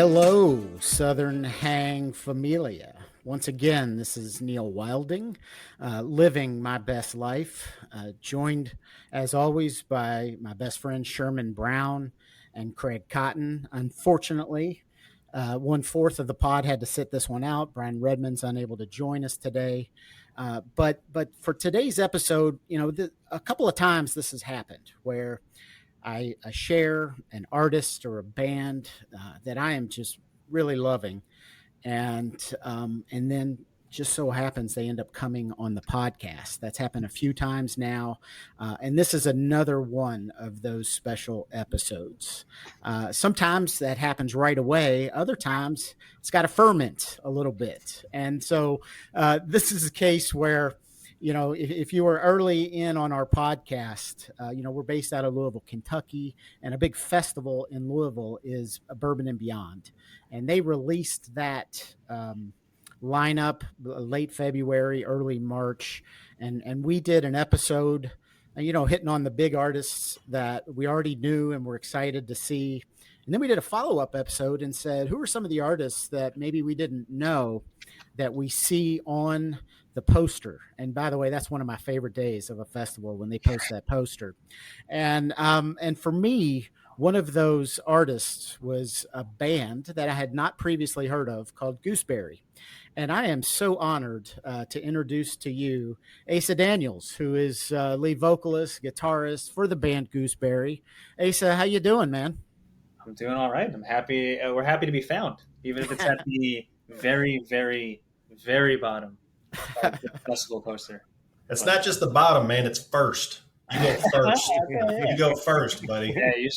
Hello, Southern Hang Familia. Once again, this is Neil Wilding, living my best life, joined as always by my best friend Sherman Brown and Craig Cotton. Unfortunately, 1/4 of the pod had to sit this one out. Brian Redmond's unable to join us today. But for today's episode, a couple of times this has happened where I share an artist or a band that I am just really loving, and then just so happens they end up coming on the podcast. That's happened a few times now, and this is another one of those special episodes. Sometimes that happens right away. Other times it's got to ferment a little bit, and so this is a case where, if you were early in on our podcast, we're based out of Louisville, Kentucky, and a big festival in Louisville is Bourbon and Beyond. And they released that lineup late February, early March. And we did an episode, hitting on the big artists that we already knew and were excited to see. And then we did a follow-up episode and said, who are some of the artists that maybe we didn't know that we see on the poster? And by the way, that's one of my favorite days of a festival, when they post that poster. And for me, one of those artists was a band that I had not previously heard of called Gooseberry. And I am so honored to introduce to you Asa Daniels, who is lead vocalist, guitarist for the band Gooseberry. Asa, how you doing, man? I'm doing all right. I'm happy. We're happy to be found, even if it's at the very, very, very bottom of the festival poster. It's not just the bottom, man. It's first. You go first. You go first, buddy. Yeah, you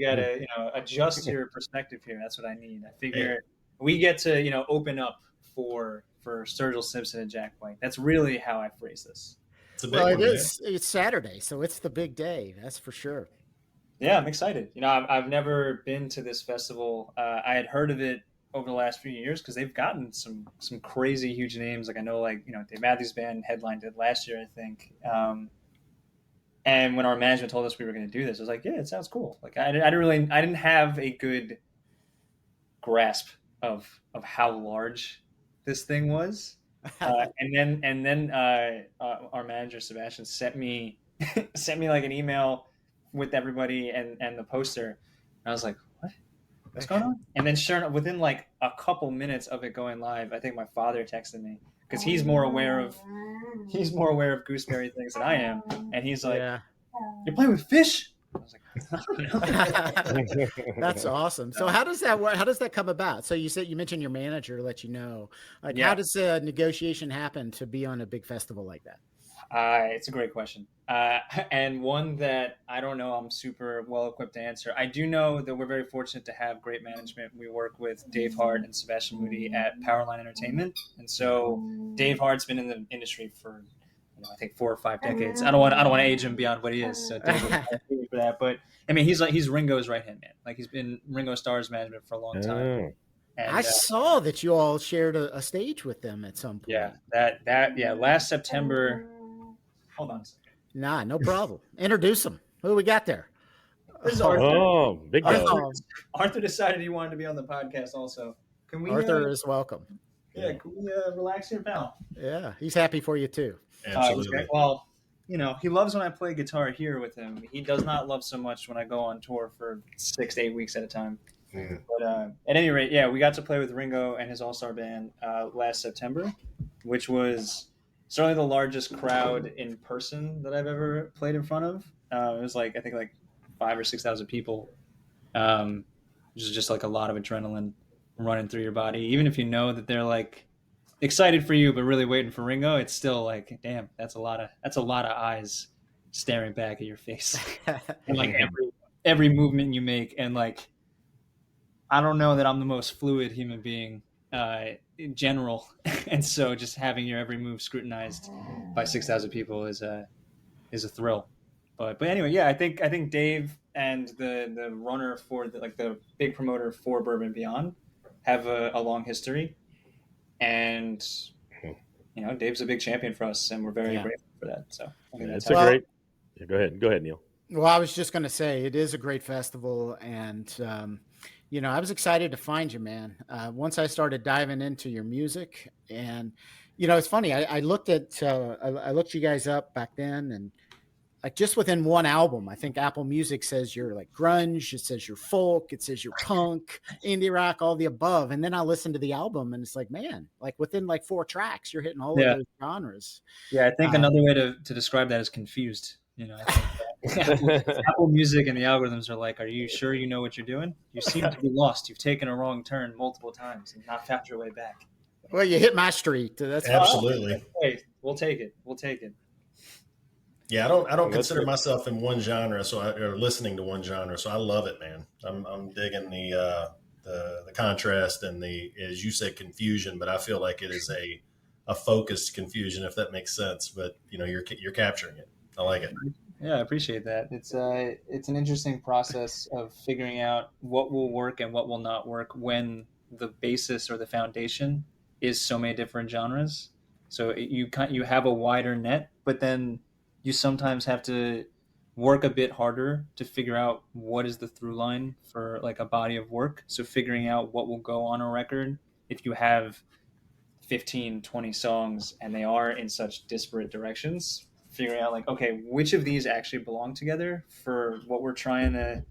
gotta, adjust your perspective here. That's what I need. I figure we get to, open up for Sturgill Simpson and Jack White. That's really how I phrase this. It's a big one, It's Saturday, so it's the big day. That's for sure. Yeah, I'm excited. I've never been to this festival. I had heard of it over the last few years because they've gotten some crazy huge names. Like I know, Dave Matthews Band headlined it last year, I think. And when our management told us we were going to do this, I was like, yeah, it sounds cool. Like I didn't have a good grasp of how large this thing was. And then our manager Sebastian sent me like an email with everybody and the poster. And I was like, what's going on? And then sure enough, within like a couple minutes of it going live, I think my father texted me because he's more aware of Gooseberry things than I am. And he's like, You're playing with fish? I was like, that's awesome. So how does that work? How does that come about? So you mentioned your manager let you know. How does a negotiation happen to be on a big festival like that? It's a great question. And one that I don't know I'm super well equipped to answer. I do know that we're very fortunate to have great management. We work with Dave Hart and Sebastian Moody at Powerline Entertainment. And so Dave Hart's been in the industry for, I think 4 or 5 decades. I don't want to age him beyond what he is. So Dave for that. But I mean, he's Ringo's right-hand man. Like he's been Ringo Starr's management for a long time. And, I saw that you all shared a stage with them at some point. Yeah, last September. Hold on a second. Nah, no problem. Introduce them. Who we got there? This is Arthur. Oh, big guy. Arthur decided he wanted to be on the podcast also. Can we? Arthur is welcome. Yeah, can we relax here, pal? Yeah, he's happy for you too. Absolutely. Well, he loves when I play guitar here with him. He does not love so much when I go on tour for 6 to 8 weeks at a time. Mm. But at any rate, we got to play with Ringo and his all-star band last September, which was certainly the largest crowd in person that I've ever played in front of. It was I think 5,000 or 6,000 people. Which is just like a lot of adrenaline running through your body. Even if you know that they're excited for you, but really waiting for Ringo, it's still damn, that's a lot of eyes staring back at your face. And every movement you make. And I don't know that I'm the most fluid human being in general, and so just having your every move scrutinized by 6,000 people is a thrill. But anyway, I think Dave and the runner for the big promoter for Bourbon Beyond have a long history, and Dave's a big champion for us, and we're very grateful for that. So it's great. Yeah, go ahead, Neil. Well, I was just going to say it is a great festival, and I was excited to find you, man. Once I started diving into your music, and it's funny. I looked at I looked you guys up back then, and like just within one album, I think Apple Music says you're like grunge, it says you're folk, it says you're punk, indie rock, all the above. And then I listen to the album, and it's like, man, like within like 4 tracks, you're hitting all of Yeah. those genres. Yeah, I think another way to describe that is confused. I think Apple Music and the algorithms are like, are you sure you know what you're doing? You seem to be lost. You've taken a wrong turn multiple times and not found your way back. Well, you hit my street. That's Absolutely. Hey, we'll take it. We'll take it. Yeah, I don't consider myself in one genre, or listening to one genre. So I love it, man. I'm digging the contrast and the, as you said, confusion. But I feel like it is a focused confusion, if that makes sense. But you're capturing it. I like it. Yeah, I appreciate that. It's an interesting process of figuring out what will work and what will not work when the basis or the foundation is so many different genres. So you have a wider net, but then you sometimes have to work a bit harder to figure out what is the through line for like a body of work. So figuring out what will go on a record if you have 15, 20 songs and they are in such disparate directions, figuring out like, okay, which of these actually belong together for what we're trying to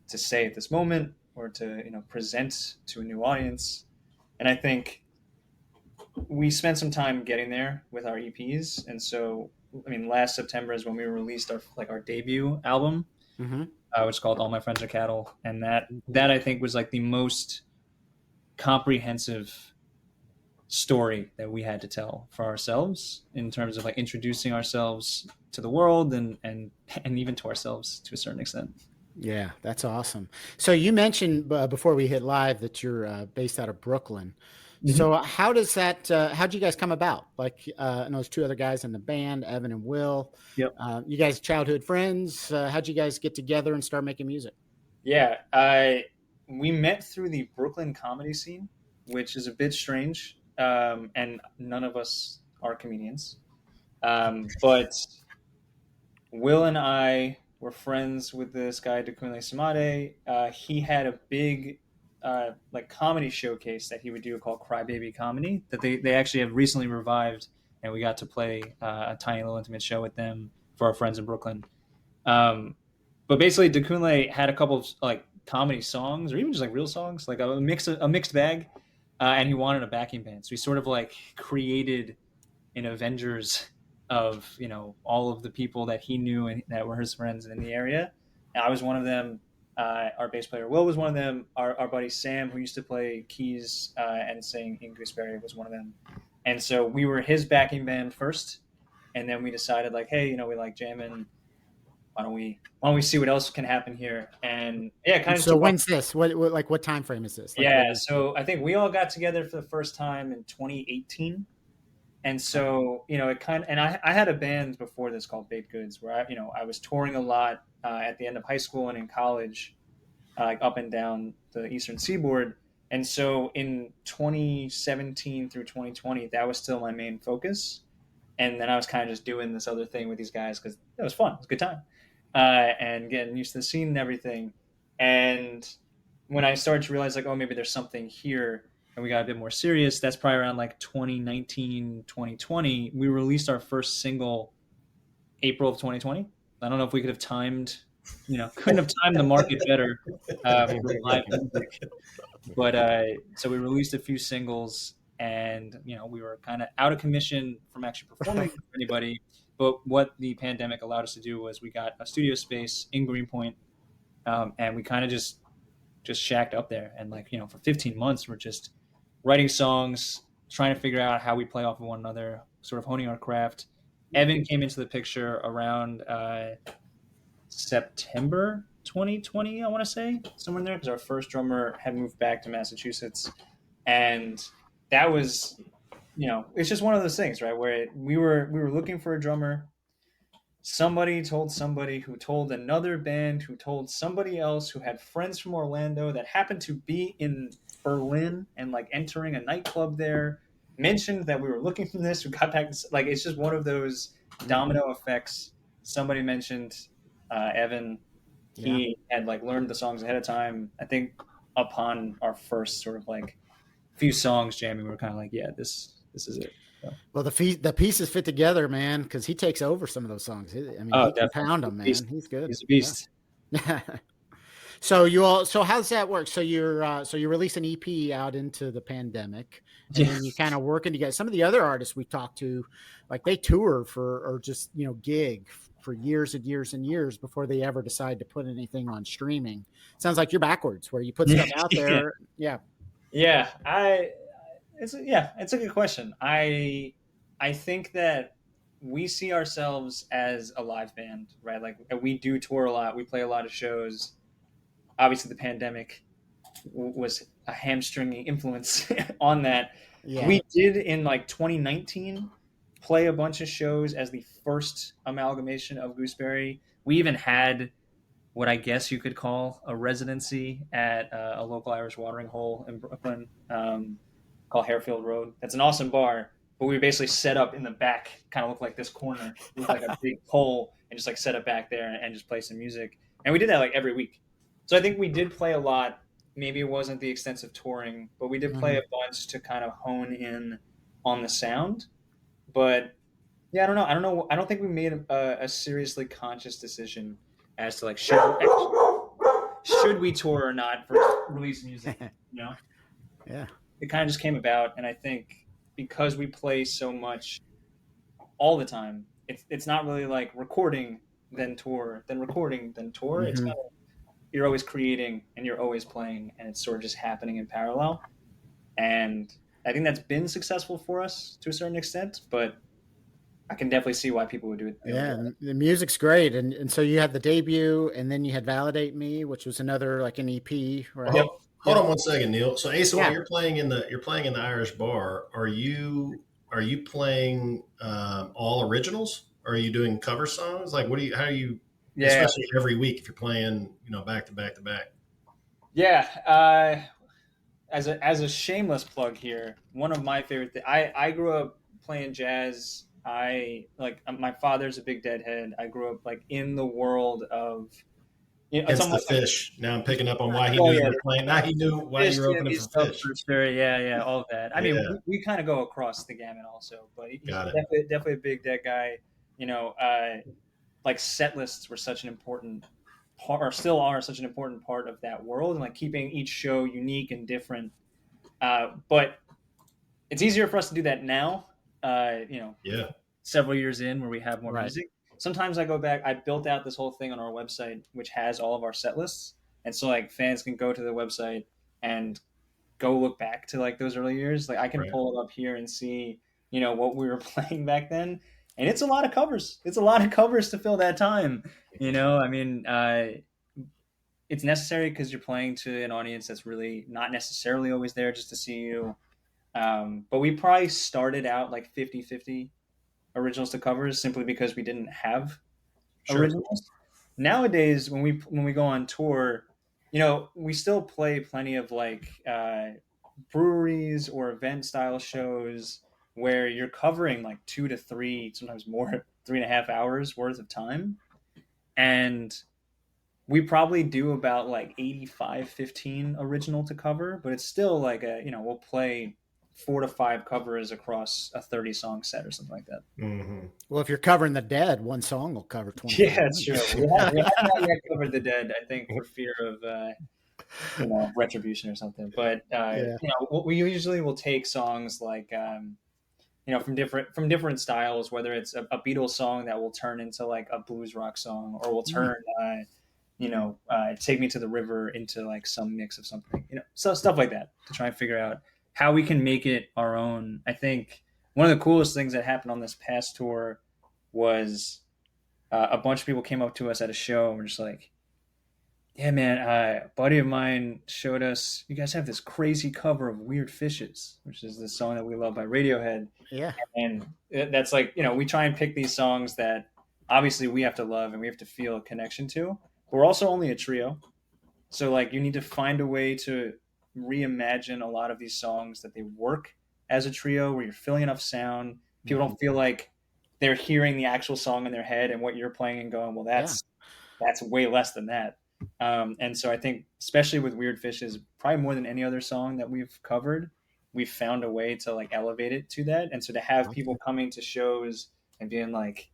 say at this moment or to present to a new audience. And I think we spent some time getting there with our EPs. And so, last September is when we released our debut album, which is called All My Friends Are Cattle. And that I think was like the most comprehensive story that we had to tell for ourselves in terms of like introducing ourselves to the world and even to ourselves to a certain extent. Yeah, that's awesome. So you mentioned before we hit live that you're based out of Brooklyn. Mm-hmm. So how does that, how'd you guys come about? Like, and those two other guys in the band, Evan and Will, yep. You guys childhood friends? How'd you guys get together and start making music? Yeah, we met through the Brooklyn comedy scene, which is a bit strange. And none of us are comedians. But Will and I were friends with this guy, Dekunle Samade. He had a big comedy showcase that he would do called Crybaby Comedy that they actually have recently revived, and we got to play a tiny little intimate show with them for our friends in Brooklyn. But basically, Dekunle had a couple of like comedy songs, or even just like real songs, like a mixed bag, and he wanted a backing band. So he sort of like created an Avengers of all of the people that he knew and that were his friends in the area. And I was one of them. Our bass player Will was one of them. Our buddy Sam, who used to play keys and sing in Gooseberry, was one of them. And so we were his backing band first, and then we decided like, hey, we like jamming. Why don't we see what else can happen here? And yeah, kind of. So when's this? What time frame is this? So I think we all got together for the first time in 2018. And so, it kind of, and I had a band before this called Baked Goods, where I was touring a lot at the end of high school and in college, like up and down the Eastern Seaboard. And so in 2017 through 2020, that was still my main focus. And then I was kind of just doing this other thing with these guys because it was fun. It was a good time. And getting used to the scene and everything. And when I started to realize like, oh, maybe there's something here, and we got a bit more serious, that's probably around like 2019, 2020. We released our first single April of 2020. I don't know if we could have timed, couldn't have timed the market better for live music. But so we released a few singles, and we were kind of out of commission from actually performing for anybody. But what the pandemic allowed us to do was we got a studio space in Greenpoint, and we kind of just shacked up there. And for 15 months, we're just writing songs, trying to figure out how we play off of one another, sort of honing our craft. Evan came into the picture around September 2020, I want to say, somewhere in there, because our first drummer had moved back to Massachusetts. And that was, it's just one of those things, right, where we were looking for a drummer. Somebody told somebody who told another band who told somebody else who had friends from Orlando that happened to be in Berlin and like entering a nightclub there, mentioned that we were looking for this. We got back to, like, it's just one of those domino effects. Somebody mentioned Evan. He had like learned the songs ahead of time. I think upon our first sort of like few songs jamming, we were kind of like, yeah, this is it. So. Well, the pieces fit together, man, because he takes over some of those songs. I mean, Oh, he can definitely. pound them, man. He's good. He's a beast. Yeah. So how does that work? So you release an EP out into the pandemic, and then you kind of working together. Some of the other artists we talked to, like they tour for or just gig for years and years and years before they ever decide to put anything on streaming. Sounds like you're backwards, where you put stuff out there. Yeah. Yeah, it's a good question. I think that we see ourselves as a live band, right? Like we do tour a lot, we play a lot of shows. Obviously, the pandemic was a hamstringing influence on that. Yeah. We did in like 2019 play a bunch of shows as the first amalgamation of Gooseberry. We even had what I guess you could call a residency at a local Irish watering hole in Brooklyn called Harefield Road. That's an awesome bar, but we were basically set up in the back, kind of looked like this corner, looked like a big pole, and just like set up back there and just play some music. And we did that like every week. So I think we did play a lot. Maybe it wasn't the extensive touring, but we did play a bunch to kind of hone in on the sound. But yeah, I don't know. I don't think we made a seriously conscious decision as to like should we tour or not for release music. Yeah. It kind of just came about, and I think because we play so much all the time, it's not really like recording then tour then recording then tour. It's kind of you're always creating and you're always playing, and it's sort of just happening in parallel. And I think that's been successful for us to a certain extent, but I can definitely see why people would do it. Yeah, the music's great, and so you had the debut, and then you had "Validate Me," which was another like an EP, right? Yep. Hold on one second, Neil. So Asa, while you're playing in the Irish bar, are you playing all originals? Or are you doing cover songs? Like, how are you? Yeah. Especially every week if you're playing, back to back to back. Yeah. As a shameless plug here, one of my favorite things. I grew up playing jazz. My father's a big Deadhead. I grew up like in the world of it's the Fish. Now I'm picking up on why he knew you were playing. Now he knew why you were opening for Fish. Yeah, all of that. I mean, we kind of go across the gamut also, but he's definitely a big Dead guy. Like set lists were such an important part, or still are such an important part of that world, and like keeping each show unique and different. But it's easier for us to do that now. Several years in where we have more music. Sometimes I go back. I built out this whole thing on our website, which has all of our set lists, and so like fans can go to the website and go look back to like those early years. Like I can pull it up here and see, what we were playing back then, and it's a lot of covers. It's a lot of covers to fill that time. I mean, it's necessary because you're playing to an audience that's really not necessarily always there just to see you. But we probably started out like 50-50 originals to covers simply because we didn't have originals. Nowadays, when we go on tour, we still play plenty of like breweries or event style shows where you're covering like 2 to 3, sometimes more, 3.5 hours worth of time. And we probably do about like 85-15 original to cover, but it's still like we'll play 4 to 5 covers across a 30 song set or something like that. Mm-hmm. Well, if you're covering the Dead, one song will cover 20. Yeah, that's true. We have not yet covered the Dead, I think, for fear of retribution or something. But we usually will take songs like from different styles, whether it's a Beatles song that will turn into like a blues rock song, or will turn Take Me to the River into like some mix of something, so stuff like that, to try and figure out how we can make it our own. I think one of the coolest things that happened on this past tour was a bunch of people came up to us at a show and were just like, yeah, man, a buddy of mine showed us, you guys have this crazy cover of Weird Fishes, which is the song that we love by Radiohead. Yeah. And that's like, we try and pick these songs that obviously we have to love and we have to feel a connection to. But we're also only a trio. So like you need to find a way to reimagine a lot of these songs that they work as a trio, where you're filling enough sound. People don't feel like they're hearing the actual song in their head and what you're playing and going, well, that's way less than that. And so I think, especially with Weird Fishes, probably more than any other song that we've covered, we've found a way to like elevate it to that. And so to have people coming to shows and being like,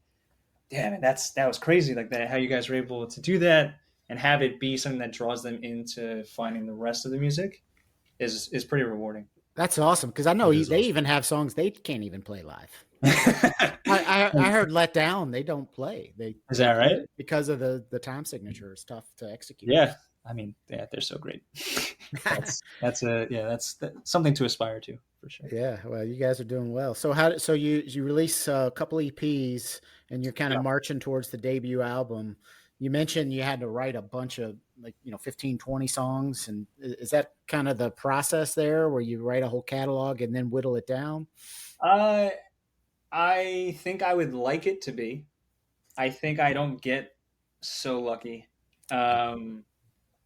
yeah, man, that was crazy. Like that, how you guys were able to do that and have it be something that draws them into finding the rest of the music is pretty rewarding. That's awesome, because I know they awesome. even have songs they can't even play live. I heard Let Down, they don't play. Is that right? Because of the time signature. It's tough to execute. Yeah. I mean, yeah, they're so great. that's something to aspire to, for sure. Yeah, well, you guys are doing well. So you release a couple EPs and you're kind of marching towards the debut album. You mentioned you had to write a bunch of 15, 20 songs. And is that kind of the process there where you write a whole catalog and then whittle it down? I think I would like it to be. I think I don't get so lucky.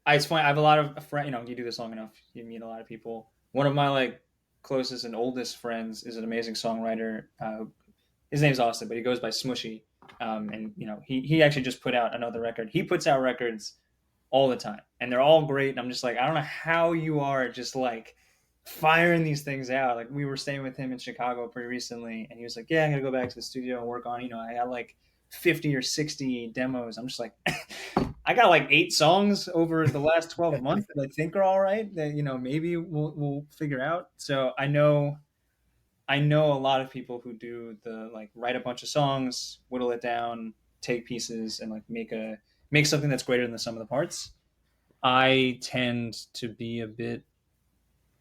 It's funny. I have a lot of friends. You do this long enough, you meet a lot of people. One of my closest and oldest friends is an amazing songwriter. His name's Asa, but he goes by Smushy. And he actually just put out another record. He puts out records all the time, and they're all great. And I'm just like, I don't know how you are just like firing these things out. Like, we were staying with him in Chicago pretty recently, and he was like, yeah, I'm gonna go back to the studio and work on, I got like 50 or 60 demos. I'm just like, I got like 8 songs over the last 12 months that I think are all right, that maybe we'll figure out. So I know a lot of people who do the write a bunch of songs, whittle it down, take pieces, and make something that's greater than the sum of the parts. I tend to be a bit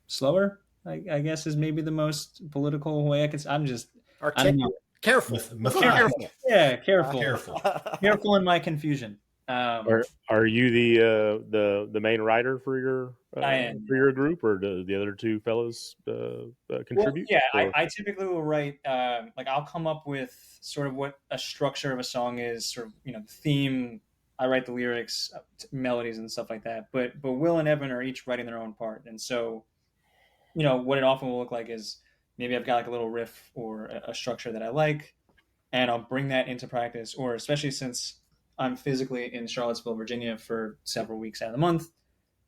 slower, I guess, is maybe the most political way I could. I'm just careful. Yeah, careful in my confusion. Are you the main writer for your group, or do the other two fellows contribute? Well, yeah, I typically will write. I'll come up with sort of what a structure of a song is, sort of the theme. I write the lyrics, melodies, and stuff like that. But Will and Evan are each writing their own part, and so what it often will look like is maybe I've got like a little riff or a structure that I like, and I'll bring that into practice. Or especially since I'm physically in Charlottesville, Virginia for several weeks out of the month,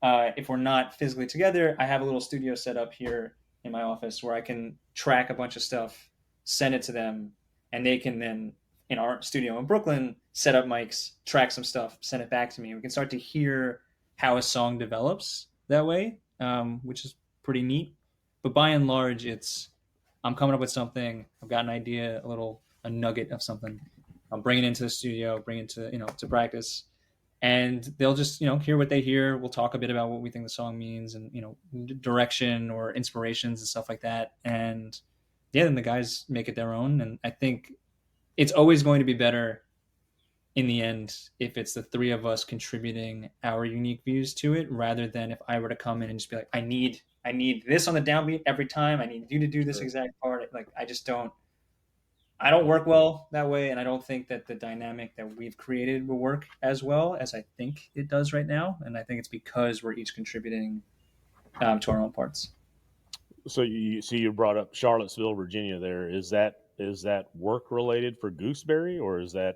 if we're not physically together, I have a little studio set up here in my office where I can track a bunch of stuff, send it to them, and they can then, in our studio in Brooklyn, set up mics, track some stuff, send it back to me. We can start to hear how a song develops that way, which is pretty neat. But by and large, I'm coming up with something, I've got an idea, a nugget of something, I'll bring it into the studio, bring it to to practice, and they'll just hear what they hear. We'll talk a bit about what we think the song means, and direction or inspirations and stuff like that. And yeah, then the guys make it their own. And I think it's always going to be better in the end if it's the three of us contributing our unique views to it, rather than if I were to come in and just be like, I need this on the downbeat every time. I need you to do this exact part. I don't work well that way, and I don't think that the dynamic that we've created will work as well as I think it does right now. And I think it's because we're each contributing to our own parts. So you brought up Charlottesville, Virginia. There is that work related for Gooseberry, or is there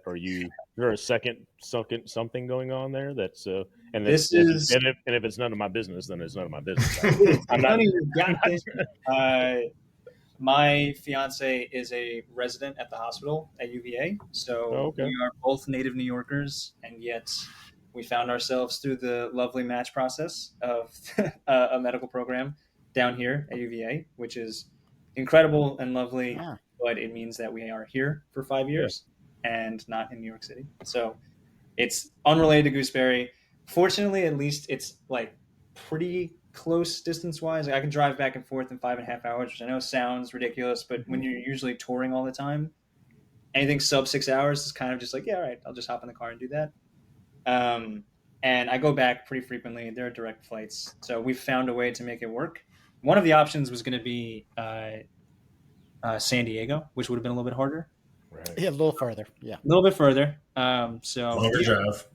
a second something going on there? That's and if it's none of my business, then it's none of my business. I'm not. My fiance is a resident at the hospital at UVA, so we are both native New Yorkers, and yet we found ourselves through the lovely match process of a medical program down here at UVA, which is incredible and lovely. Yeah. But it means that we are here for 5 years and not in New York City. So it's unrelated to Gooseberry. Fortunately, at least it's pretty close distance-wise. I can drive back and forth in 5.5 hours, which I know sounds ridiculous, but when you're usually touring all the time, anything sub 6 hours is kind of just all right, I'll just hop in the car and do that. And I go back pretty frequently. There are direct flights. So we've found a way to make it work. One of the options was going to be San Diego, which would have been a little bit harder. Right. Yeah, a little further. Yeah, a little bit further. So longer drive.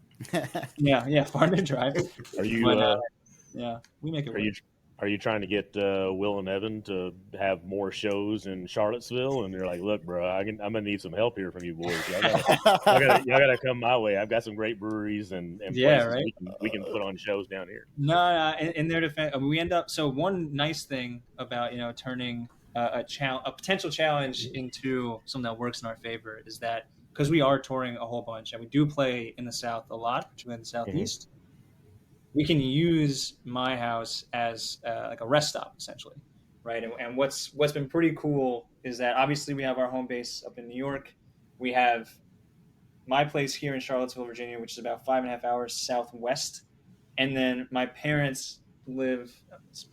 Yeah, farther drive. Are you? Yeah, we make it work. Are you trying to get Will and Evan to have more shows in Charlottesville? And they're like, look, bro, I'm gonna need some help here from you boys. Y'all gotta come my way. I've got some great breweries and places right. we can put on shows down here. No, in their defense, I mean, we end up. So one nice thing about turning a potential challenge into something that works in our favor is that because we are touring a whole bunch and we do play in the South a lot, particularly in the Southeast, we can use my house as like a rest stop essentially, right? And what's been pretty cool is that obviously we have our home base up in New York. We have my place here in Charlottesville, Virginia, which is about 5.5 hours southwest. And then my parents live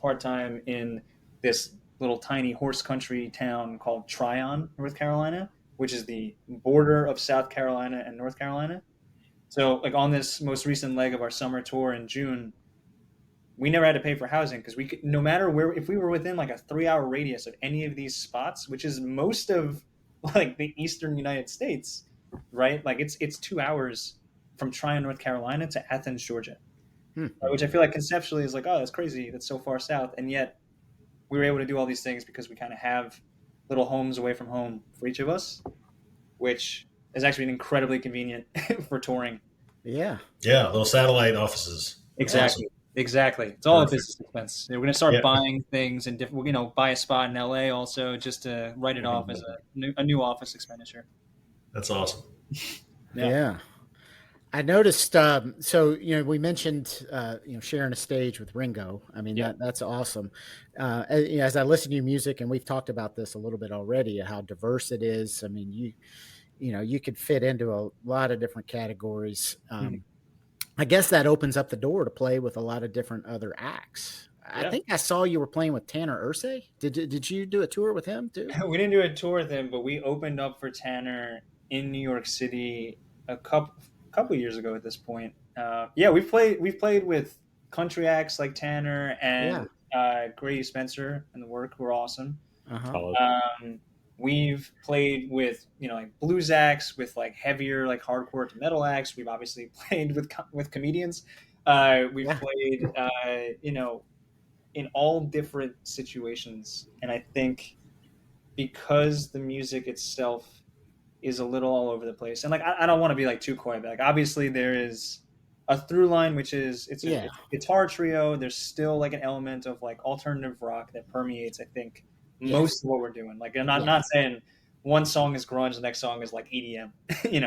part-time in this little tiny horse country town called Tryon, North Carolina, which is the border of South Carolina and North Carolina. So like on this most recent leg of our summer tour in June, we never had to pay for housing because we could, no matter where, if we were within like a 3-hour radius of any of these spots, which is most of like the eastern United States, right? Like it's 2 hours from Tryon, North Carolina to Athens, Georgia. Which I feel like conceptually is like, oh, that's crazy. That's so far south. And yet we were able to do all these things because we kind of have little homes away from home for each of us, which has actually been incredibly convenient for touring. Yeah. Yeah. Little satellite offices. Exactly. Awesome. Exactly. It's all a business expense. We're going to start buying things and buy a spot in LA also just to write it off as a new office expenditure. That's awesome. Yeah. I noticed, so, we mentioned, sharing a stage with Ringo. I mean, that's awesome. As I listen to your music, and we've talked about this a little bit already, how diverse it is. I mean, you could fit into a lot of different categories. I guess that opens up the door to play with a lot of different other acts. I think I saw you were playing with Tanner Ursay. Did you do a tour with him too? We didn't do a tour with him, but we opened up for Tanner in New York City a couple years ago at this point. We've played with country acts like Tanner and Grady Spencer and the Work, who are awesome. We've played with like blues acts, with like heavier like hardcore to metal acts. We've obviously played with comedians. We've played in all different situations, and I think because the music itself is a little all over the place, and like I don't want to be like too coy, but like obviously there is a through line, which is it's a guitar trio. There's still like an element of like alternative rock that permeates, I think, most of what we're doing. Like I'm not saying one song is grunge, the next song is like EDM.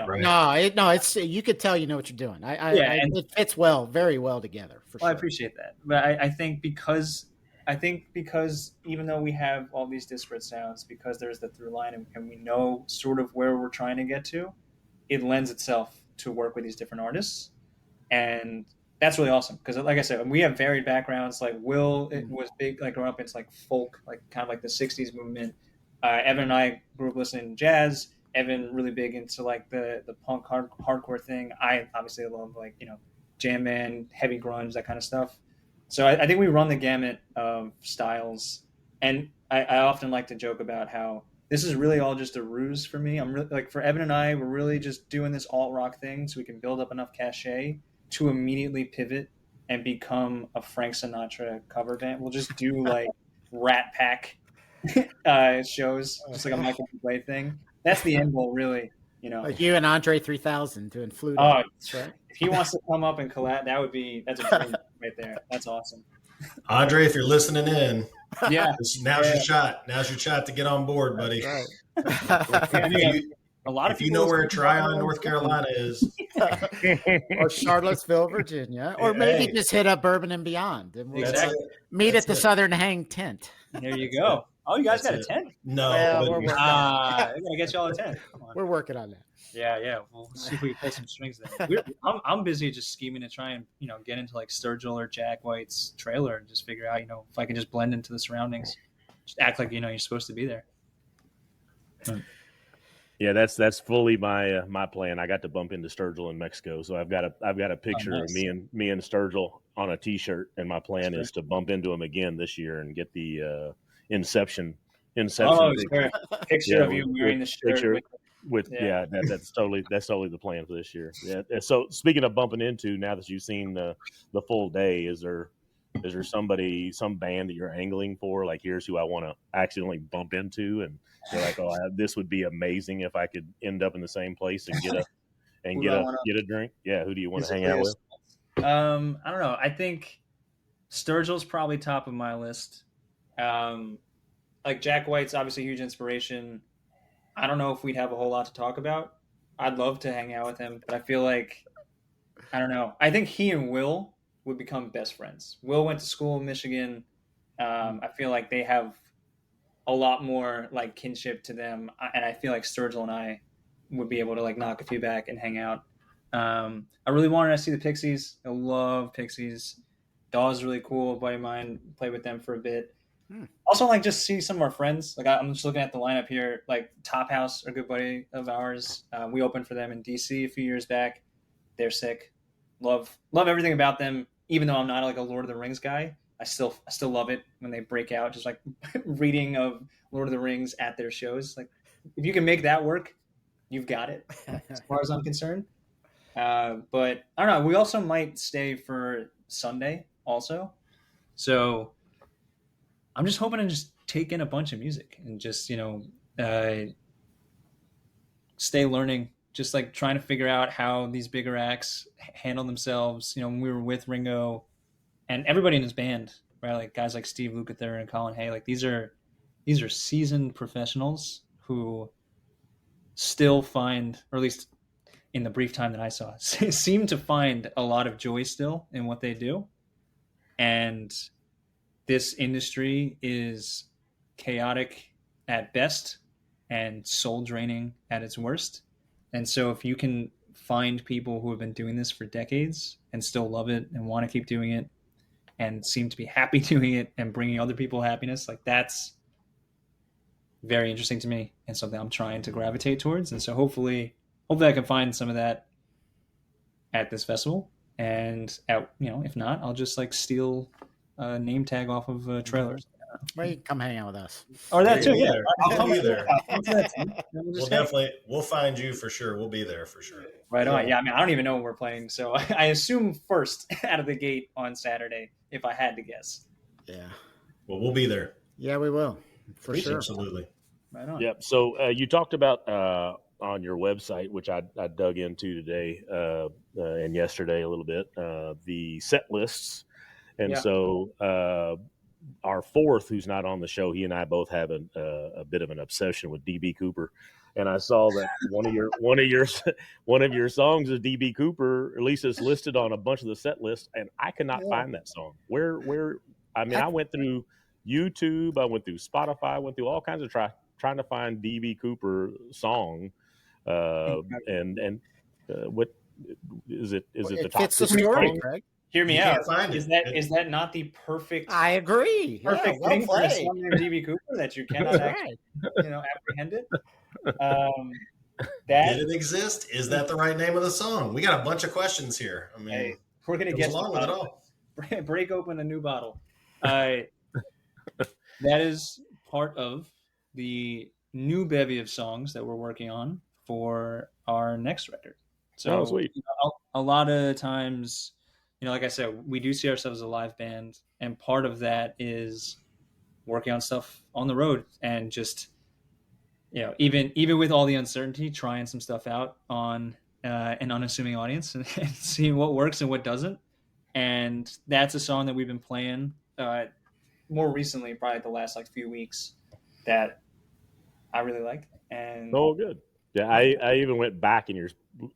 Right. No, it's you could tell you know what you're doing. It fits very well together. For sure. I appreciate that, but I think because even though we have all these disparate sounds, because there's the through line and we know sort of where we're trying to get to, it lends itself to work with these different artists. And that's really awesome because, like I said, we have varied backgrounds. Like Will, it was big, like growing up into like folk, like kind of like the 60s movement. Evan and I grew up listening to jazz. Evan really big into like the punk hardcore thing. I obviously love like, jam band, heavy grunge, that kind of stuff. So I think we run the gamut of styles. And I often like to joke about how this is really all just a ruse for me. I'm really like, for Evan and I, we're really just doing this alt rock thing so we can build up enough cachet to immediately pivot and become a Frank Sinatra cover band. We'll just do like Rat Pack shows, just like a Michael Bublé thing. That's the end goal, really. Like you and Andre 3000 doing flute. Oh, right? If he wants to come up and collab, that's a dream right there. That's awesome. Andre, if you're listening in, now's your shot. Now's your shot to get on board, buddy. Right. A lot of if you know where Tryon, North Carolina is, or Charlottesville, Virginia, or maybe just hit up Bourbon Beyond, and we'll meet at the Southern Hang tent. There you go. Oh, you guys got a tent? No, we're working. We're gonna get y'all a tent. We're working on that. Yeah. We'll see if we can pull some strings there. I'm busy just scheming to try and get into like Sturgill or Jack White's trailer and just figure out if I can just blend into the surroundings, just act like you're supposed to be there. Yeah, that's fully my plan. I got to bump into Sturgill in Mexico, so I've got a picture of me and Sturgill on a T-shirt, and my plan is to bump into him again this year and get the Inception picture of you wearing the shirt. That's totally the plan for this year. Yeah. So speaking of bumping into, now that you've seen the full day, is there Is there somebody, some band that you're angling for? Like, here's who I want to accidentally bump into, and you're like, oh, this would be amazing if I could end up in the same place and get a drink. Yeah, who do you want to hang out with? I don't know. I think Sturgill's probably top of my list. Like Jack White's obviously a huge inspiration. I don't know if we'd have a whole lot to talk about. I'd love to hang out with him, but I feel like, I don't know. I think he and Will would become best friends. Will went to school in Michigan. I feel like they have a lot more like kinship to them, and I feel like Sturgill and I would be able to like knock a few back and hang out. I really wanted to see the Pixies. I love Pixies. Dawes really cool. A buddy of mine played with them for a bit. Also, like just see some of our friends. Like I'm just looking at the lineup here. Like Top House, a good buddy of ours. We opened for them in DC a few years back. They're sick. Love everything about them. Even though I'm not like a Lord of the Rings guy, I still love it when they break out. Just like reading of Lord of the Rings at their shows. Like if you can make that work, you've got it. As far as I'm concerned. But I don't know. We also might stay for Sunday also. So I'm just hoping to just take in a bunch of music and just, stay learning, just like trying to figure out how these bigger acts handle themselves. When we were with Ringo and everybody in his band, right? Like guys like Steve Lukather and Colin Hay, like these are seasoned professionals who still find, or at least in the brief time that I saw, seem to find a lot of joy still in what they do. And this industry is chaotic at best and soul draining at its worst. And so if you can find people who have been doing this for decades and still love it and want to keep doing it and seem to be happy doing it and bringing other people happiness, like that's very interesting to me and something I'm trying to gravitate towards. And so hopefully I can find some of that at this festival. And if not, I'll just like steal a name tag off of trailers. Well, you can come hang out with us. Or that too, yeah. I'll be there. We'll find you for sure. We'll be there for sure. Right on. Yeah, I mean, I don't even know when we're playing, so I assume first out of the gate on Saturday, if I had to guess. Yeah. Well, we'll be there. Yeah, we will. For sure. Absolutely. Right on. Yep. So you talked about on your website, which I dug into today and yesterday a little bit, the set lists. And so our fourth, who's not on the show, he and I both have a bit of an obsession with DB Cooper. And I saw that one of your songs is DB Cooper, at least it's listed on a bunch of the set lists, and I could not find that song. Where I went through YouTube, I went through Spotify, I went through all kinds of trying to find DB Cooper song. And what is it? Is it the top? It's the story, Craig. Hear me out. Is that not the perfect? I agree. Perfect thing for a song named DB Cooper that you cannot actually, apprehend it. Did it exist? Is that the right name of the song? We got a bunch of questions here. I mean, we're gonna get along with it all. Break open a new bottle. That is part of the new bevy of songs that we're working on for our next record. So sweet. A lot of times, like I said, we do see ourselves as a live band, and part of that is working on stuff on the road and just, even with all the uncertainty, trying some stuff out on an unassuming audience and seeing what works and what doesn't. And that's a song that we've been playing more recently, probably the last few weeks, that I really liked. And good. Yeah, I even went back in your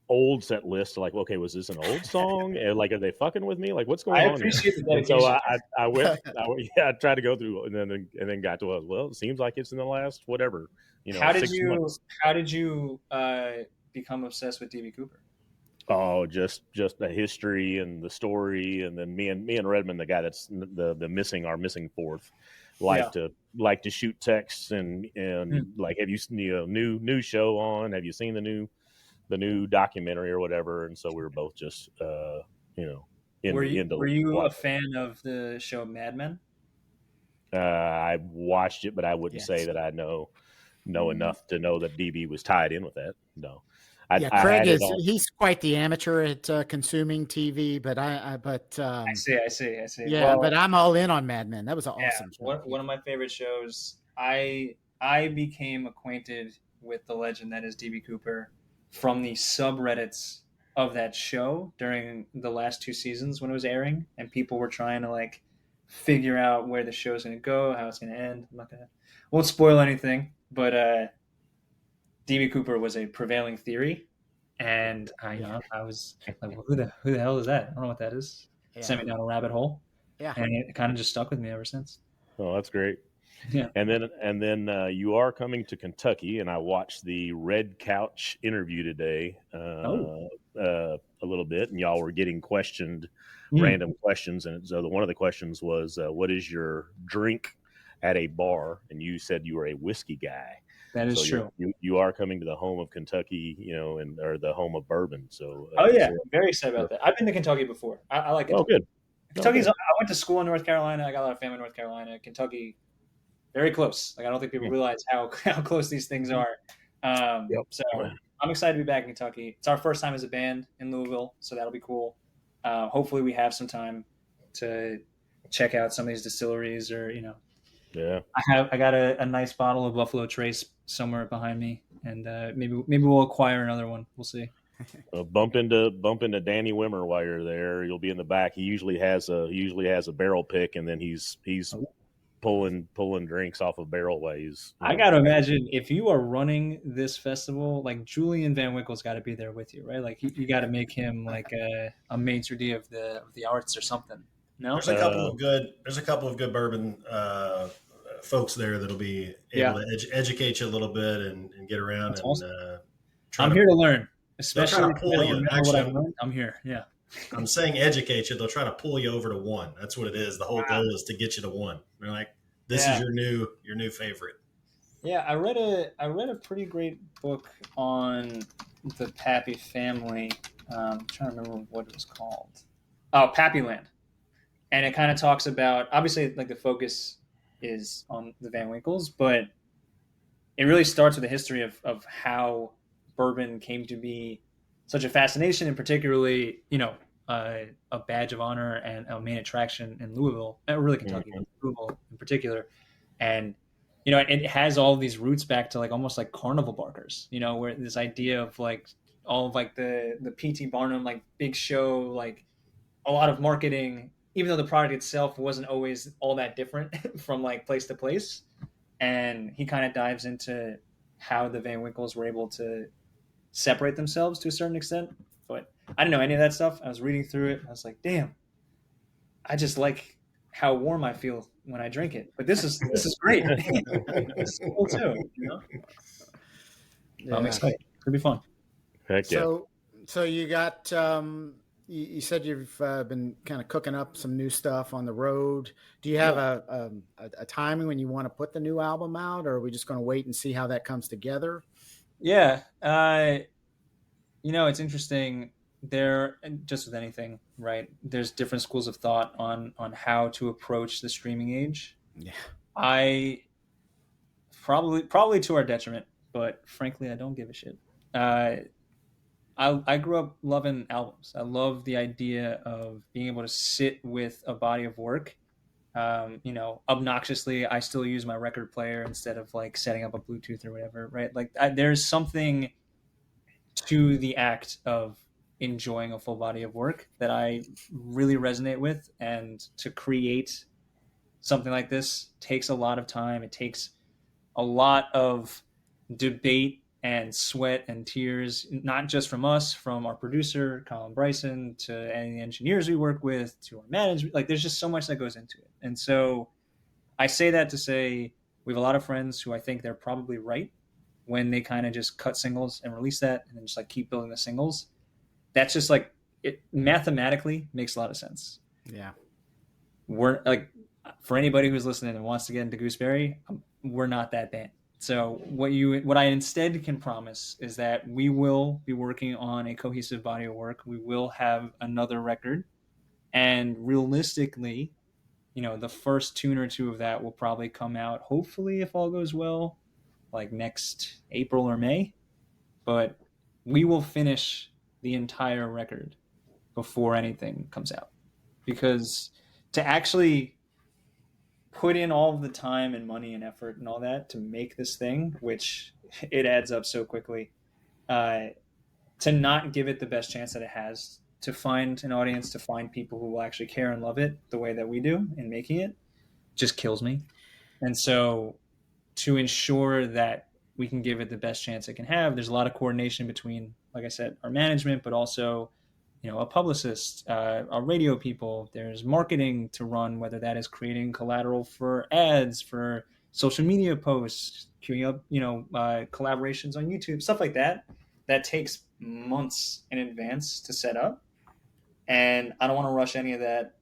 old set list to okay, was this an old song? And are they fucking with me? What's going on? I appreciate the dedication. So I went, I tried to go through and then got to it seems like it's in the last whatever. How did 6 months. How did you become obsessed with DB Cooper? Oh, just the history and the story, and then me and Redmond, the guy that's the missing fourth, like to shoot texts and have you new show on? Have you seen the new documentary or whatever? And so we were both just Were you a fan of the show Mad Men? I watched it, but I wouldn't say that I know enough to know that DB was tied in with that. No. Yeah, I Craig had it is on. he's quite the amateur at consuming TV, but I see. yeah, Well, but I'm all in on Mad Men. That was an yeah, awesome show. one of my favorite shows. I became acquainted with the legend that is DB Cooper from the subreddits of that show during the last two seasons when it was airing, and people were trying to like figure out where the show's going to go, how it's going to end. I'm not gonna won't spoil anything, but DB Cooper was a prevailing theory, and I was like, well, who the hell is that? I don't know what that is. Yeah, Sent me down a rabbit hole, yeah. and it kind of just stuck with me ever since. Oh, that's great. Yeah. And then you are coming to Kentucky, and I watched the Red Couch interview today a little bit, and y'all were getting questioned random questions, and so one of the questions was, "What is your drink at a bar?" And you said you were a whiskey guy. That is So true. you are coming to the home of Kentucky, and or the home of bourbon. So Oh yeah, so very excited about that. I've been to Kentucky before. I like oh, Kentucky. good. Kentucky's. Okay. I went to school in North Carolina. I got a lot of family in North Carolina. Kentucky, very close. Like I don't think people realize how close these things are. Yep. So I'm excited to be back in Kentucky. It's our first time as a band in Louisville, so that'll be cool. Hopefully, we have some time to check out some of these distilleries, or Yeah. I got a nice bottle of Buffalo Trace somewhere behind me, and maybe we'll acquire another one. We'll see. Bump into Danny Wimmer while you're there. You'll be in the back. He usually has a barrel pick, and then he's pulling drinks off a barrel while he's. I got to imagine if you are running this festival, like Julian Van Winkle's got to be there with you, right? Like you got to make him like a maitre d' of the arts or something. No, there's a couple of good bourbon folks there that'll be able to educate you a little bit and get around. That's and awesome. I'm here to learn, especially to pull you. Actually, what I've learned. I'm here. Yeah. I'm saying educate you. They'll try to pull you over to one. That's what it is. The whole goal is to get you to one. They're like, this is your new favorite. Yeah, I read a pretty great book on the Pappy family. I'm trying to remember what it was called. Oh, Pappyland. And it kind of talks about, obviously, like the focus is on the Van Winkles, but it really starts with the history of how bourbon came to be such a fascination, and particularly, a badge of honor and a main attraction in Louisville, really Kentucky, Louisville in particular. And, it has all these roots back to like almost like carnival barkers, where this idea of like all of like the P.T. Barnum, like big show, like a lot of marketing, even though the product itself wasn't always all that different from like place to place. And he kind of dives into how the Van Winkles were able to separate themselves to a certain extent. But I didn't know any of that stuff. I was reading through it. I was like, damn, I just like how warm I feel when I drink it. But this is great. This is cool too. Yeah. I'm excited. It's gonna be fun. Heck yeah. So you got you said you've been kind of cooking up some new stuff on the road. Do you have a timing when you want to put the new album out, or are we just going to wait and see how that comes together? Yeah. It's interesting. Just with anything, right? There's different schools of thought on how to approach the streaming age. Yeah. I probably to our detriment, but frankly, I don't give a shit. I grew up loving albums. I love the idea of being able to sit with a body of work. Obnoxiously, I still use my record player instead of like setting up a Bluetooth or whatever, right? Like there's something to the act of enjoying a full body of work that I really resonate with. And to create something like this takes a lot of time. It takes a lot of debate and sweat and tears, not just from us, from our producer, Colin Bryson, to any engineers we work with, to our management. Like there's just so much that goes into it. And so I say that to say we have a lot of friends who I think they're probably right when they kind of just cut singles and release that and then just like keep building the singles. That's just like, it mathematically makes a lot of sense. Yeah. We're like, for anybody who's listening and wants to get into Gooseberry, we're not that band. So what I instead can promise is that we will be working on a cohesive body of work. We will have another record, and realistically, the first tune or two of that will probably come out, hopefully, if all goes well, like next April or May. But we will finish the entire record before anything comes out, because to actually put in all of the time and money and effort and all that to make this thing, which it adds up so quickly, to not give it the best chance that it has to find an audience, to find people who will actually care and love it the way that we do in making it, just kills me. And so to ensure that we can give it the best chance it can have, there's a lot of coordination between, like I said, our management, but also, a publicist, our radio people. There's marketing to run, whether that is creating collateral for ads, for social media posts, queuing up, collaborations on YouTube, stuff like that. That takes months in advance to set up. And I don't want to rush any of that.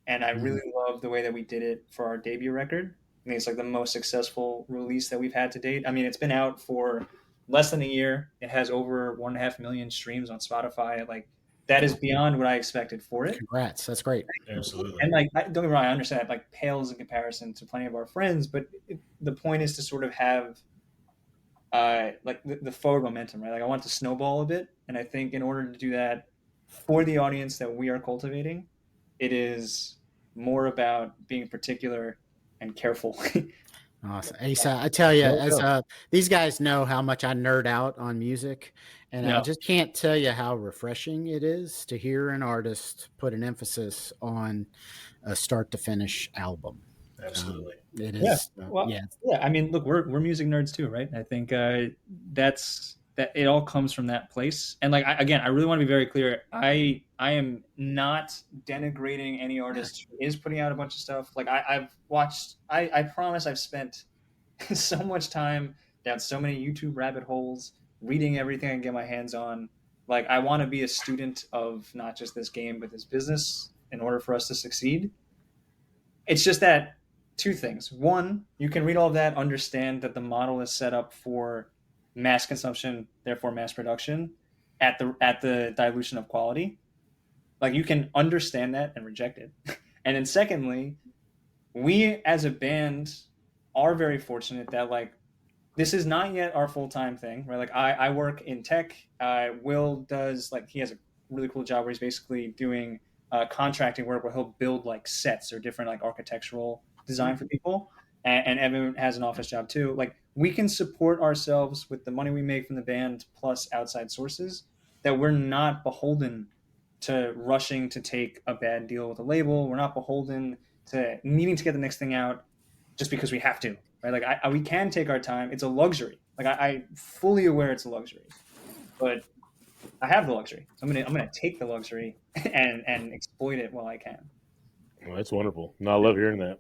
And I really love the way that we did it for our debut record. I think it's like the most successful release that we've had to date. I mean, it's been out for less than a year. It has over 1.5 million streams on Spotify. Like, that is beyond what I expected for it. Congrats. That's great. Absolutely. And like, don't get me wrong, I understand it like pales in comparison to plenty of our friends, but the point is to sort of have like the forward momentum, right? Like, I want to snowball a bit. And I think in order to do that for the audience that we are cultivating, it is more about being particular and careful. Awesome. Asa, I tell you, these guys know how much I nerd out on music, and I just can't tell you how refreshing it is to hear an artist put an emphasis on a start to finish album. Absolutely. It is. Yeah. I mean, look, we're music nerds too, right? I think that it all comes from that place. And like, I really want to be very clear. I am not denigrating any artist who is putting out a bunch of stuff. Like, I promise I've spent so much time down so many YouTube rabbit holes, reading everything I can get my hands on. Like, I want to be a student of not just this game, but this business in order for us to succeed. It's just that two things. One, you can read all of that, understand that the model is set up for mass consumption, therefore mass production, at the dilution of quality. Like, you can understand that and reject it. And then secondly, we as a band are very fortunate that, like, this is not yet our full-time thing, right? Like, I work in tech. Will does, like, he has a really cool job where he's basically doing contracting work where he'll build like sets or different like architectural design for people. And Evan has an office job too. Like, we can support ourselves with the money we make from the band plus outside sources, that we're not beholden to rushing to take a bad deal with a label. We're not beholden to needing to get the next thing out just because we have to, right? Like, we can take our time. It's a luxury. Like, I'm fully aware it's a luxury, but I have the luxury. So I'm gonna take the luxury and exploit it while I can. Well, that's wonderful. No, I love hearing that.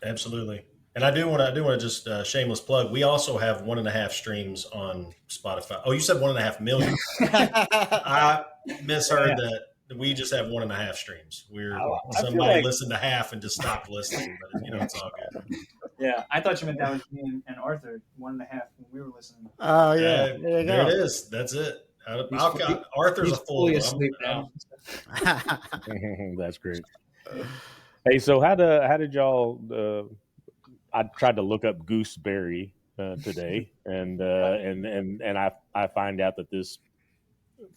Absolutely. And I do want to just shameless plug. We also have 1.5 streams on Spotify. Oh, you said 1.5 million. I misheard that. We just have 1.5 streams. Somebody like listened to half and just stopped listening, but it's all good. Yeah, I thought you meant that was me and Arthur 1.5 when we were listening. Oh yeah, there it is. That's it. Arthur's a fool. Asleep now. That's great. Hey, so how did y'all? I tried to look up Gooseberry today, and I find out that this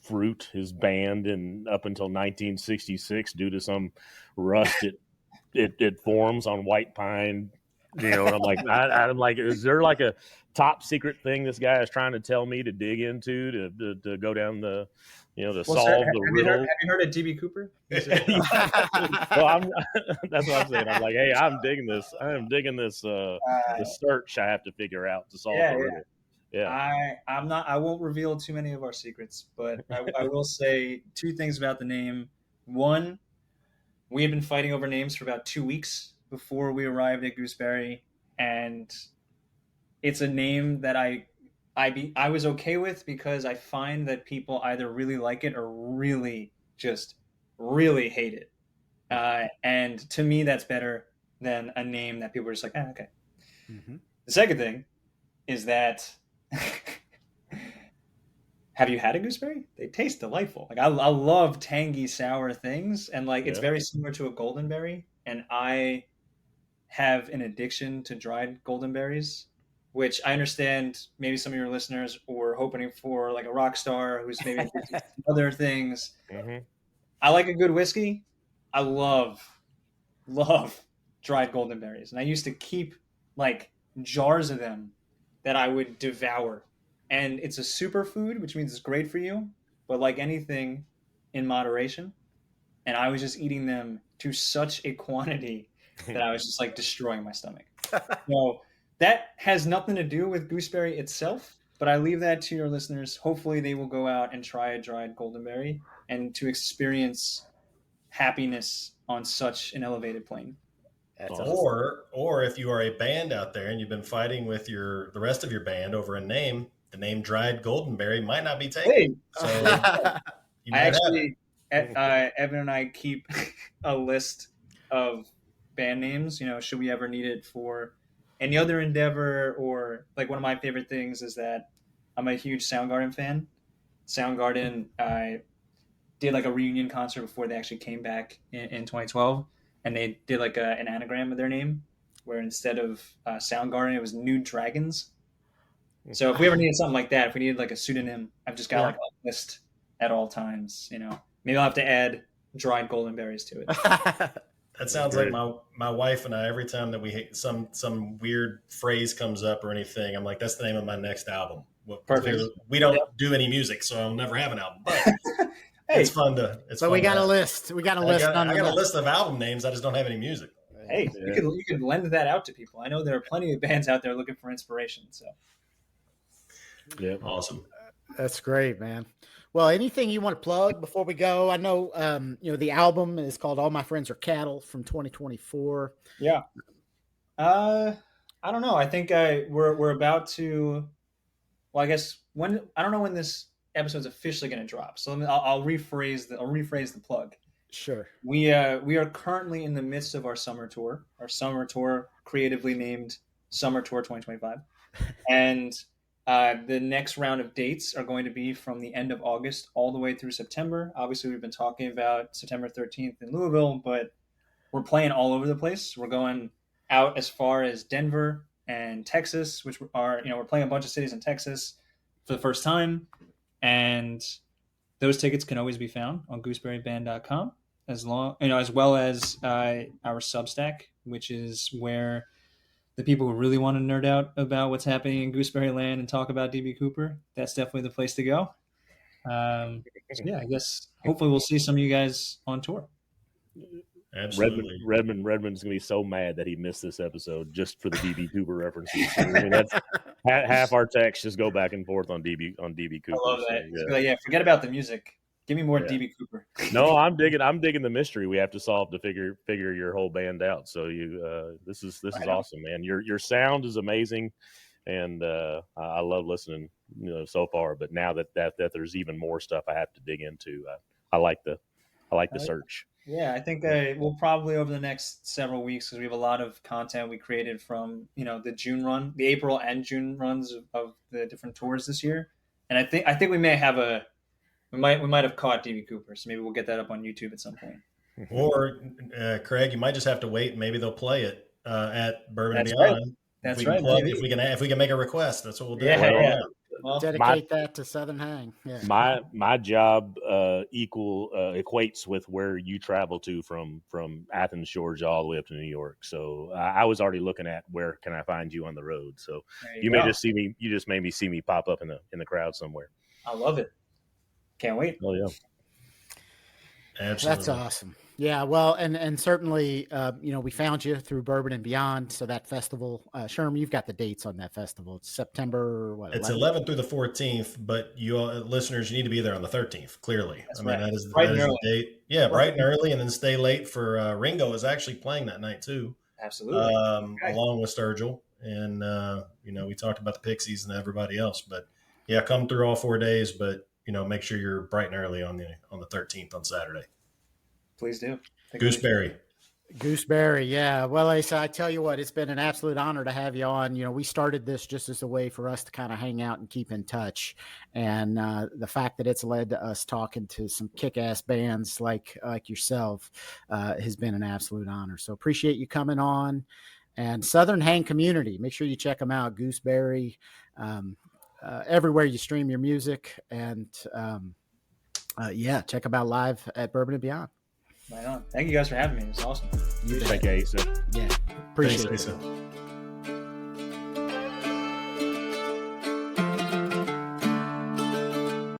fruit is banned up until 1966 due to some rust it forms on white pine. And I'm like, is there like a top secret thing this guy is trying to tell me to dig into to go down the to solve the riddle? Have you heard of DB Cooper? Well, that's what I'm saying. I'm like, hey, I'm digging this. I am digging this the search I have to figure out to solve the riddle. Yeah. I won't reveal too many of our secrets, but I will say two things about the name. One, we had been fighting over names for about 2 weeks before we arrived at Gooseberry, and it's a name that I was okay with because I find that people either really like it or really hate it. And to me, that's better than a name that people are just like, okay. Mm-hmm. The second thing is that have you had a gooseberry? They taste delightful. Like, I love tangy, sour things, and like it's very similar to a goldenberry. And I have an addiction to dried goldenberries. which I understand maybe some of your listeners were hoping for like a rock star who's maybe addicted to other things. Mm-hmm. I like a good whiskey. I love dried golden berries, and I used to keep like jars of them that I would devour. And it's a superfood, which means it's great for you, but like anything, in moderation. And I was just eating them to such a quantity that I was just like destroying my stomach. So that has nothing to do with gooseberry itself, but I leave that to your listeners. Hopefully, they will go out and try a dried goldenberry and to experience happiness on such an elevated plane. That's Awesome. awesome. Or if you are a band out there and you've been fighting with the rest of your band over a name, the name Dried Goldenberry might not be taken. Hey, So you I might have it. actually, Evan and I keep a list of band names. You know, should we ever need it for any other endeavor, or like one of my favorite things is that I'm a huge Soundgarden fan. Soundgarden, I did like a reunion concert before they actually came back in 2012, and they did like an anagram of their name, where instead of Soundgarden, it was New Dragons. So if we ever needed something like that, if we needed like a pseudonym, I've just got Yeah. like a list at all times. You know, maybe I'll have to add dried golden berries to it. That sounds like my wife and I. Every time that we some weird phrase comes up or anything, I'm like, that's the name of my next album. Well, Perfect. We don't do any music, so I'll never have an album. But Hey, it's fun to. It's But fun we got to a list. We got a list. I got a nonetheless. list of album names. I just don't have any music. hey, Yeah. you could lend that out to people. I know there are plenty of bands out there looking for inspiration. So Yeah. Awesome. That's great, man. Well, anything you want to plug before we go? I know, the album is called "All My Friends Are Cattle" from 2024. yeah, I don't know. I think we're about to. Well, I guess I don't know when this episode's officially going to drop. So I'll rephrase the plug. Sure. We are currently in the midst of our summer tour. Our summer tour, creatively named Summer Tour 2025, and the next round of dates are going to be from the end of August all the way through September. Obviously, we've been talking about September 13th in Louisville, but we're playing all over the place. We're going out as far as Denver and Texas, which we're playing a bunch of cities in Texas for the first time, and those tickets can always be found on gooseberryband.com, as well as our Substack, which is where the people who really want to nerd out about what's happening in Gooseberry Land and talk about DB Cooper, that's definitely the place to go. So yeah, I guess hopefully we'll see some of you guys on tour. Absolutely. Redmond's gonna be so mad that he missed this episode just for the DB Cooper references. I mean, that's half our texts just go back and forth on DB Cooper. I love that. So, Yeah, forget about the music. Give me more Yeah. DB Cooper. No, I'm digging the mystery we have to solve to figure your whole band out. So this is awesome, man. Your sound is amazing, and I love listening, so far. But now that there's even more stuff I have to dig into, I like the search. Yeah, I think we'll probably over the next several weeks, because we have a lot of content we created from the June run, the April and June runs of the different tours this year, and I think we may have we might have caught DB Cooper, so maybe we'll get that up on YouTube at some point. Or Craig, you might just have to wait. Maybe they'll play it at Bourbon That's Beyond. right. That's if we can right. plug, if we can make a request, that's what we'll do. Yeah. Well, Dedicate that to Southern Hang. Yeah. My job equates with where you travel to from Athens, Georgia, all the way up to New York. So I was already looking at where can I find you on the road. So you may just see me. You just maybe see me pop up in the crowd somewhere. I love it. Can't wait. Oh yeah. Absolutely. That's awesome. Yeah, well, and certainly, we found you through Bourbon and Beyond. So that festival, Sherm, you've got the dates on that festival. It's September, what? It's 11th through the 14th, but you listeners, you need to be there on the 13th. Clearly, That's I mean right. that is Bright that and is early. the date. Yeah, bright and early, and then stay late for Ringo is actually playing that night too, Absolutely. Okay. along with Sturgill, and we talked about the Pixies and everybody else, but yeah, come through all 4 days, but make sure you're bright and early on the 13th on Saturday. Please do. Gooseberry, yeah. Well, Asa, I tell you what, it's been an absolute honor to have you on. We started this just as a way for us to kind of hang out and keep in touch. And the fact that it's led to us talking to some kick-ass bands like yourself has been an absolute honor. So appreciate you coming on. And Southern Hang Community. Make sure you check them out. Gooseberry, everywhere you stream your music, and check them out live at Bourbon and Beyond. Right on. Thank you guys for having me. It was awesome. Thank you, Asa. Yeah, appreciate Thanks, it. Asa.